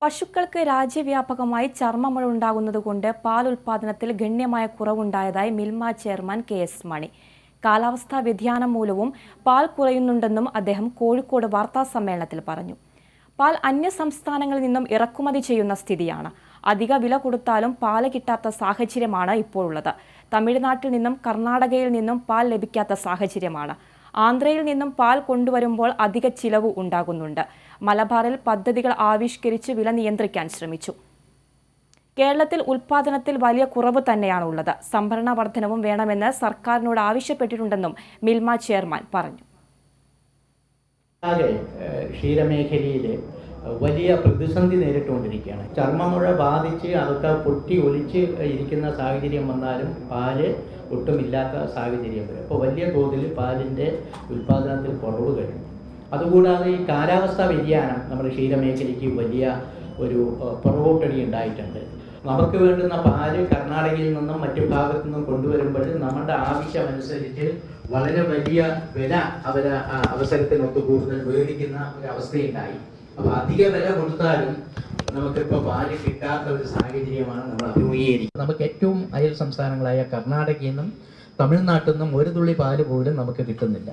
പശുക്കൾക്ക് രാജ്യവ്യാപകമായി ചർമ്മമുഴ ഉണ്ടാകുന്നതുകൊണ്ട് പാൽ ഉൽപാദനത്തിൽ ഗണ്യമായ കുറവുണ്ടായതായി മിൽമ ചെയർമാൻ കെ.എസ്. മണി. കാലാവസ്ഥാ വ്യതിയാനം മൂലവും പാൽ കുറയുന്നുണ്ടെന്നും അദ്ദേഹം കോഴിക്കോട് വാർത്താസമ്മേളനത്തിൽ പറഞ്ഞു. പാൽ അന്യസംസ്ഥാനങ്ങളിൽ നിന്നും ഇറക്കുമതി ചെയ്യുന്ന സ്ഥിതിയാണ്. അധിക വില കൊടുത്താലും പാല് കിട്ടാത്ത സാഹചര്യമാണ് ഇപ്പോഴുള്ളത്. തമിഴ്നാട്ടിൽ നിന്നും കർണാടകയിൽ നിന്നും പാൽ ലഭിക്കാത്ത സാഹചര്യമാണ്. ആന്ധ്രയിൽ നിന്നും പാൽ കൊണ്ടുവരുമ്പോൾ അധിക ചിലവ് ഉണ്ടാകുന്നുണ്ട്. മലബാറിൽ പദ്ധതികൾ ആവിഷ്കരിച്ച് വില നിയന്ത്രിക്കാൻ ശ്രമിച്ചു. കേരളത്തിൽ ഉൽപാദനത്തിൽ വലിയ കുറവ് തന്നെയാണുള്ളത്. സംഭരണ വർധനവും വേണമെന്ന് സർക്കാരിനോട് ആവശ്യപ്പെട്ടിട്ടുണ്ടെന്നും മിൽമ ചെയർമാൻ പറഞ്ഞു. ക്ഷീരമേഖലയിൽ വലിയ പ്രതിസന്ധി നേരിട്ടുകൊണ്ടിരിക്കുകയാണ്. ചർമ്മമുഴ ബാധിച്ച് അതൊക്കെ പൊട്ടി ഒലിച്ച് ഇരിക്കുന്ന സാഹചര്യം വന്നാലും പാല് ഒട്ടുമില്ലാത്ത സാഹചര്യം വരും. അപ്പോൾ വലിയ തോതിൽ പാലിൻ്റെ ഉൽപ്പാദനത്തിൽ കുറവ് കഴിഞ്ഞു. അതുകൂടാതെ ഈ കാലാവസ്ഥാ വ്യതിയാനം നമ്മുടെ ക്ഷീരമേഖലയ്ക്ക് വലിയ ഒരു പുറകോട്ടടി ഉണ്ടായിട്ടുണ്ട്. നമുക്ക് വേണ്ടുന്ന പാല് കർണാടകയിൽ നിന്നും മറ്റു ഭാഗത്തു നിന്നും കൊണ്ടുവരുമ്പോൾ നമ്മുടെ ആവശ്യമനുസരിച്ച് വളരെ വലിയ വില അവസരത്തിനൊക്കെ കൂടുതൽ മേടിക്കുന്ന ഒരു അവസ്ഥയുണ്ടായി. അപ്പോൾ അധിക വില കൊടുത്താലും നമുക്കിപ്പോൾ പാല് കിട്ടാത്ത ഒരു സാഹചര്യമാണ് നമ്മൾ അഭിമുഖീകരിക്കുന്നത്. നമുക്ക് ഏറ്റവും അയൽ സംസ്ഥാനങ്ങളായ കർണാടകയിൽ നിന്നും തമിഴ്നാട്ടിൽ നിന്നും ഒരു തുള്ളി പാല് പോലും നമുക്ക് കിട്ടുന്നില്ല.